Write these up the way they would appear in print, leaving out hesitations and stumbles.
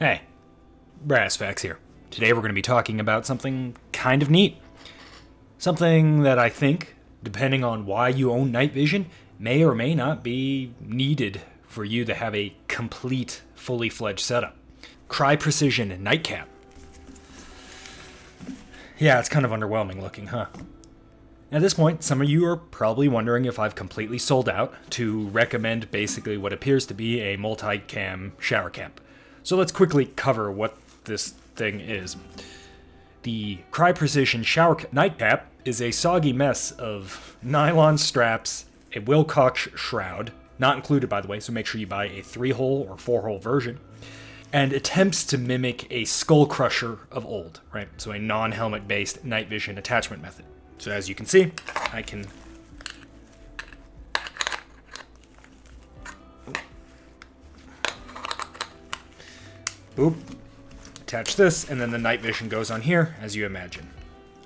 Hey, Brass Facts here. Today we're going to be talking about something kind of neat. Something that I think, depending on why you own night vision, may or may not be needed for you to have a complete, fully fledged setup. Crye Precision NightCap. Yeah, it's kind of underwhelming looking, huh? At this point, some of you are probably wondering if I've completely sold out to recommend basically what appears to be a multi-cam shower cap. So let's quickly cover what this thing is. The Crye Precision Nightcap is a soggy mess of nylon straps, a Wilcox shroud, not included by the way, so make sure you buy a 3-hole or 4-hole version, and attempts to mimic a skull crusher of old, right? So a non-helmet based night vision attachment method. So as you can see, I can boop, attach this, and then the night vision goes on here, as you imagine.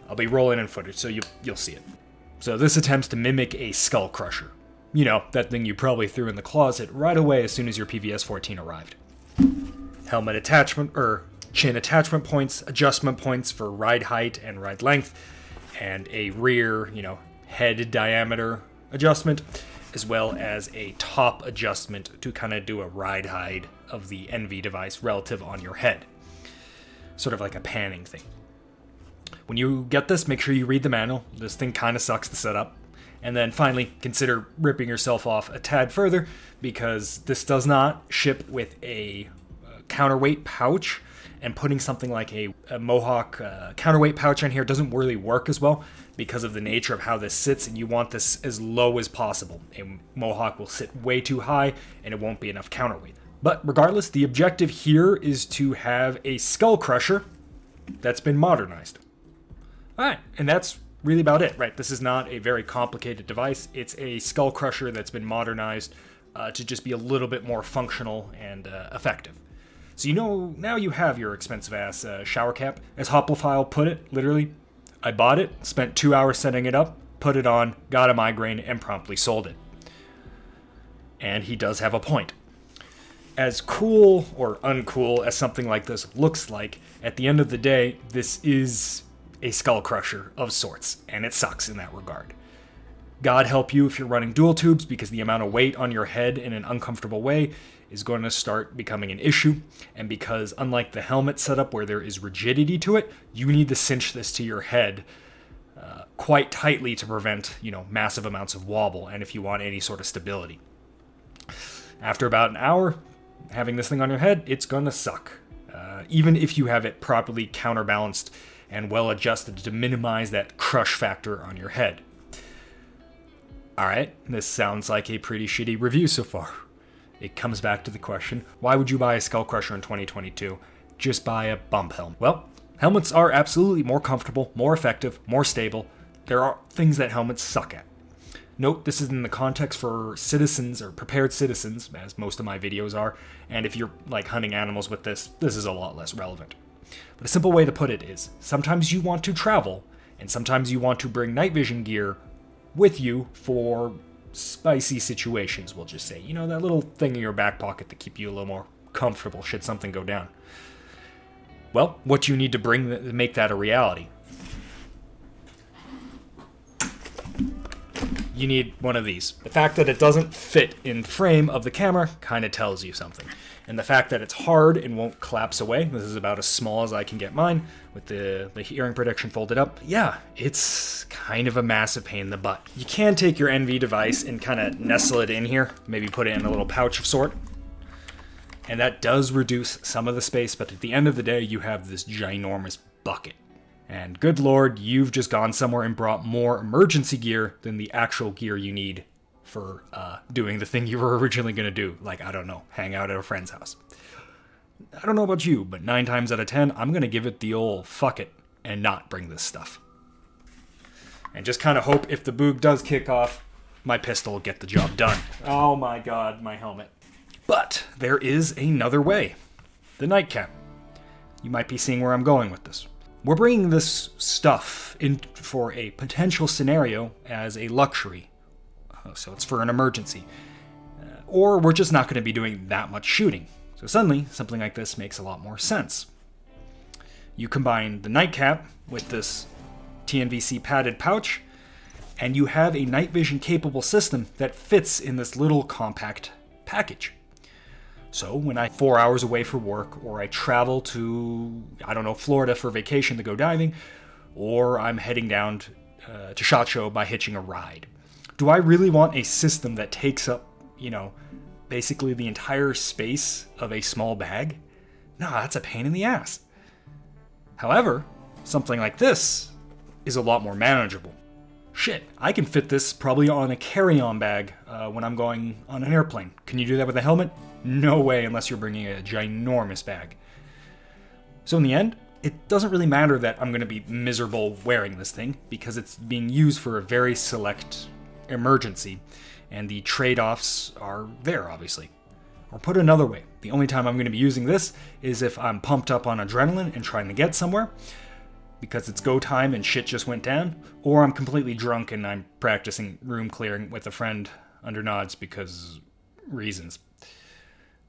I'll be rolling in footage, so you'll see it. So this attempts to mimic a skull crusher. You know, that thing you probably threw in the closet right away as soon as your PVS-14 arrived. Helmet attachment, or chin attachment points, adjustment points for ride height and ride length, and a rear, head diameter adjustment, as well as a top adjustment to kind of do a ride height of the NV device relative on your head. Sort of like a panning thing. When you get this, make sure you read the manual. This thing kind of sucks to set up. And then finally, consider ripping yourself off a tad further, because this does not ship with a counterweight pouch, and putting something like a Mohawk counterweight pouch on here doesn't really work as well because of the nature of how this sits, and you want this as low as possible. A Mohawk will sit way too high, and it won't be enough counterweight. But regardless, the objective here is to have a skull crusher that's been modernized. Alright, and that's really about it, right? This is not a very complicated device. It's a skull crusher that's been modernized to just be a little bit more functional and effective. So now you have your expensive-ass shower cap. As Hoplifile put it, literally, I bought it, spent 2 hours setting it up, put it on, got a migraine, and promptly sold it. And he does have a point. As cool or uncool as something like this looks like, at the end of the day, this is a skull crusher of sorts, and it sucks in that regard. God help you if you're running dual tubes, because the amount of weight on your head in an uncomfortable way is going to start becoming an issue, and because unlike the helmet setup where there is rigidity to it, you need to cinch this to your head quite tightly to prevent, massive amounts of wobble, and if you want any sort of stability. After about an hour, having this thing on your head, it's going to suck. Even if you have it properly counterbalanced and well adjusted to minimize that crush factor on your head. Alright, this sounds like a pretty shitty review so far. It comes back to the question, why would you buy a skull crusher in 2022? Just buy a bump helmet. Well, helmets are absolutely more comfortable, more effective, more stable. There are things that helmets suck at. Note, this is in the context for citizens, or prepared citizens, as most of my videos are, and if you're hunting animals with this is a lot less relevant. But a simple way to put it is, sometimes you want to travel, and sometimes you want to bring night vision gear with you for spicy situations, we'll just say. That little thing in your back pocket to keep you a little more comfortable should something go down. Well, what you need to bring to make that a reality? You need one of these. The fact that it doesn't fit in frame of the camera kind of tells you something. And the fact that it's hard and won't collapse away, this is about as small as I can get mine, with the hearing protection folded up, yeah, it's kind of a massive pain in the butt. You can take your NV device and kind of nestle it in here, maybe put it in a little pouch of sort, and that does reduce some of the space, but at the end of the day, you have this ginormous bucket. And good lord, you've just gone somewhere and brought more emergency gear than the actual gear you need for doing the thing you were originally going to do. I don't know, hang out at a friend's house. I don't know about you, but 9 times out of 10, I'm going to give it the old fuck it and not bring this stuff. And just kind of hope if the boog does kick off, my pistol will get the job done. Oh my god, my helmet. But there is another way. The NightCap. You might be seeing where I'm going with this. We're bringing this stuff in for a potential scenario as a luxury. So it's for an emergency. Or we're just not going to be doing that much shooting. So suddenly, something like this makes a lot more sense. You combine the NightCap with this TNVC padded pouch, and you have a night vision capable system that fits in this little compact package. So when I'm 4 hours away for work, or I travel to, I don't know, Florida for vacation to go diving, or I'm heading down to SHOT Show by hitching a ride, do I really want a system that takes up, basically the entire space of a small bag? No, that's a pain in the ass. However, something like this is a lot more manageable. Shit, I can fit this probably on a carry-on bag when I'm going on an airplane. Can you do that with a helmet? No way, unless you're bringing a ginormous bag. So in the end, it doesn't really matter that I'm going to be miserable wearing this thing, because it's being used for a very select emergency, and the trade-offs are there, obviously. Or put another way, the only time I'm going to be using this is if I'm pumped up on adrenaline and trying to get somewhere, because it's go time and shit just went down, or I'm completely drunk and I'm practicing room clearing with a friend under nods because reasons.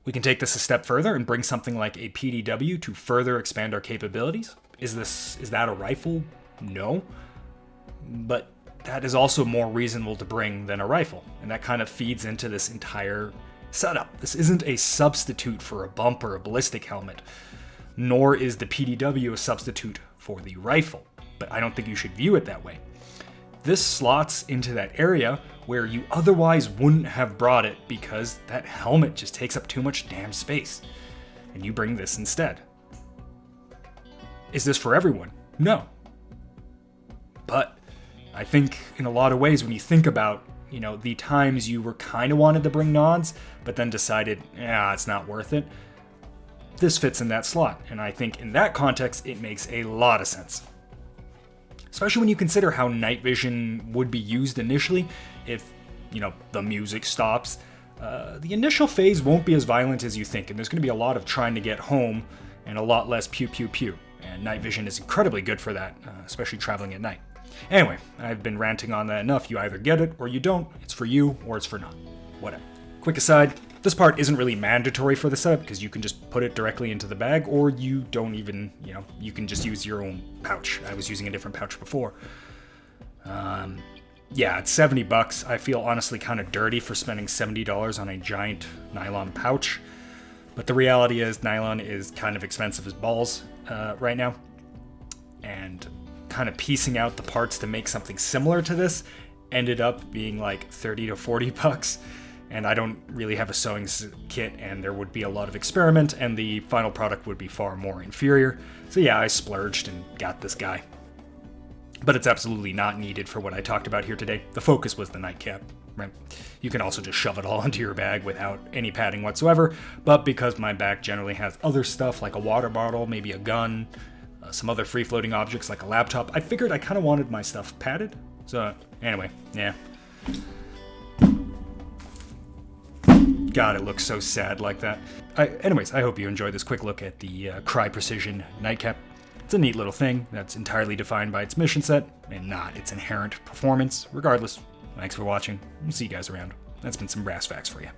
We can take this a step further and bring something like a PDW to further expand our capabilities. Is that a rifle? No. But that is also more reasonable to bring than a rifle, and that kind of feeds into this entire setup. This isn't a substitute for a bump or a ballistic helmet, nor is the PDW a substitute for the rifle, but I don't think you should view it that way. This slots into that area where you otherwise wouldn't have brought it because that helmet just takes up too much damn space, and you bring this instead. Is this for everyone? No. But I think in a lot of ways, when you think about, the times you were kind of wanted to bring nods, but then decided, it's not worth it, this fits in that slot. And I think in that context, it makes a lot of sense. Especially when you consider how night vision would be used initially if, the music stops. The initial phase won't be as violent as you think, and there's going to be a lot of trying to get home and a lot less pew pew pew. And night vision is incredibly good for that, especially traveling at night. Anyway, I've been ranting on that enough. You either get it or you don't. It's for you or it's for not. Whatever. Quick aside, this part isn't really mandatory for the setup because you can just put it directly into the bag, or you don't even, you can just use your own pouch. I was using a different pouch before. It's $70. I feel honestly kind of dirty for spending $70 on a giant nylon pouch. But the reality is nylon is kind of expensive as balls right now. And kind of piecing out the parts to make something similar to this ended up being like $30 to $40. And I don't really have a sewing kit, and there would be a lot of experiment, and the final product would be far more inferior. So yeah, I splurged and got this guy. But it's absolutely not needed for what I talked about here today. The focus was the NightCap, right? You can also just shove it all into your bag without any padding whatsoever, but because my bag generally has other stuff like a water bottle, maybe a gun, some other free-floating objects like a laptop, I figured I kind of wanted my stuff padded. So anyway, yeah. God, it looks so sad like that. Anyways, I hope you enjoyed this quick look at the Crye Precision NightCap. It's a neat little thing that's entirely defined by its mission set and not its inherent performance. Regardless, thanks for watching. We'll see you guys around. That's been some brass facts for you.